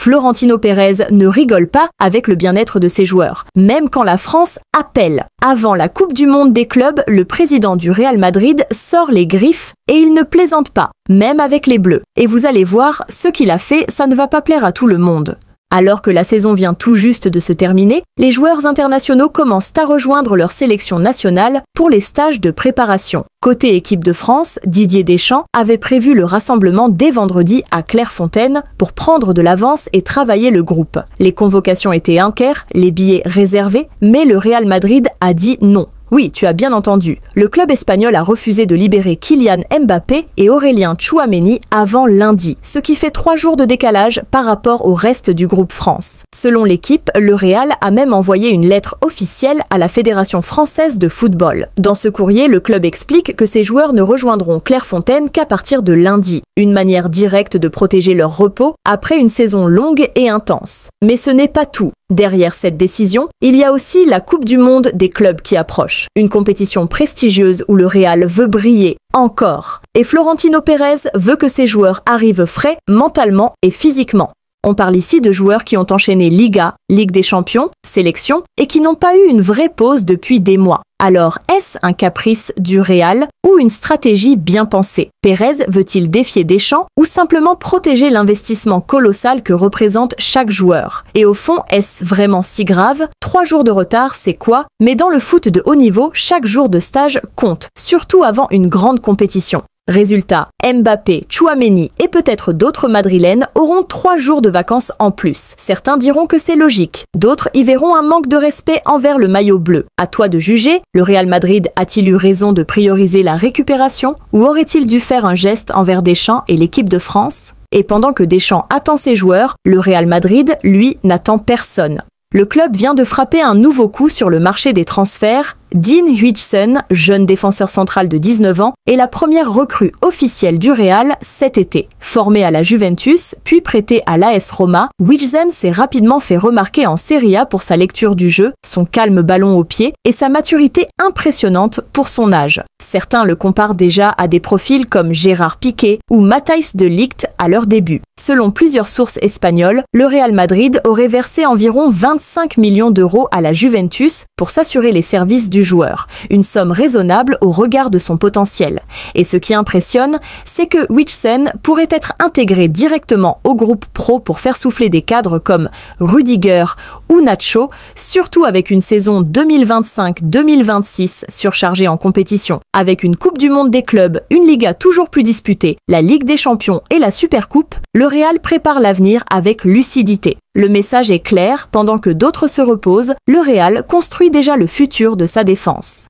Florentino Pérez ne rigole pas avec le bien-être de ses joueurs, même quand la France appelle. Avant la Coupe du Monde des clubs, le président du Real Madrid sort les griffes et il ne plaisante pas, même avec les Bleus. Et vous allez voir, ce qu'il a fait, ça ne va pas plaire à tout le monde. Alors que la saison vient tout juste de se terminer, les joueurs internationaux commencent à rejoindre leur sélection nationale pour les stages de préparation. Côté équipe de France, Didier Deschamps avait prévu le rassemblement dès vendredi à Clairefontaine pour prendre de l'avance et travailler le groupe. Les convocations étaient inquières, les billets réservés, mais le Real Madrid a dit non. Oui, tu as bien entendu. Le club espagnol a refusé de libérer Kylian Mbappé et Aurélien Tchouaméni avant lundi, ce qui fait 3 jours de décalage par rapport au reste du groupe France. Selon l'équipe, le Real a même envoyé une lettre officielle à la Fédération française de football. Dans ce courrier, le club explique que ses joueurs ne rejoindront Clairefontaine qu'à partir de lundi, une manière directe de protéger leur repos après une saison longue et intense. Mais ce n'est pas tout. Derrière cette décision, il y a aussi la Coupe du Monde des clubs qui approche, une compétition prestigieuse où le Real veut briller encore. Et Florentino Pérez veut que ses joueurs arrivent frais mentalement et physiquement. On parle ici de joueurs qui ont enchaîné Liga, Ligue des Champions, sélection et qui n'ont pas eu une vraie pause depuis des mois. Alors, est-ce un caprice du Real ou une stratégie bien pensée? Pérez veut-il défier Deschamps ou simplement protéger l'investissement colossal que représente chaque joueur? Et au fond, est-ce vraiment si grave? 3 jours de retard, c'est quoi? Mais dans le foot de haut niveau, chaque jour de stage compte, surtout avant une grande compétition. Résultat, Mbappé, Tchouaméni et peut-être d'autres Madrilènes auront 3 jours de vacances en plus. Certains diront que c'est logique, d'autres y verront un manque de respect envers le maillot bleu. À toi de juger, le Real Madrid a-t-il eu raison de prioriser la récupération ou aurait-il dû faire un geste envers Deschamps et l'équipe de France? Et pendant que Deschamps attend ses joueurs, le Real Madrid, lui, n'attend personne. Le club vient de frapper un nouveau coup sur le marché des transferts. Dean Huijsen, jeune défenseur central de 19 ans, est la première recrue officielle du Real cet été. Formé à la Juventus, puis prêté à l'AS Roma, Huijsen s'est rapidement fait remarquer en Serie A pour sa lecture du jeu, son calme ballon au pied et sa maturité impressionnante pour son âge. Certains le comparent déjà à des profils comme Gérard Piqué ou Matthijs de Ligt à leur début. Selon plusieurs sources espagnoles, le Real Madrid aurait versé environ 25 millions d'euros à la Juventus pour s'assurer les services du joueur, une somme raisonnable au regard de son potentiel. Et ce qui impressionne, c'est que Huijsen pourrait être intégré directement au groupe pro pour faire souffler des cadres comme Rudiger ou Nacho, surtout avec une saison 2025-2026 surchargée en compétition. Avec une Coupe du Monde des clubs, une Liga toujours plus disputée, la Ligue des Champions et la Supercoupe, le Real prépare l'avenir avec lucidité. Le message est clair, pendant que d'autres se reposent, le Real construit déjà le futur de sa défense.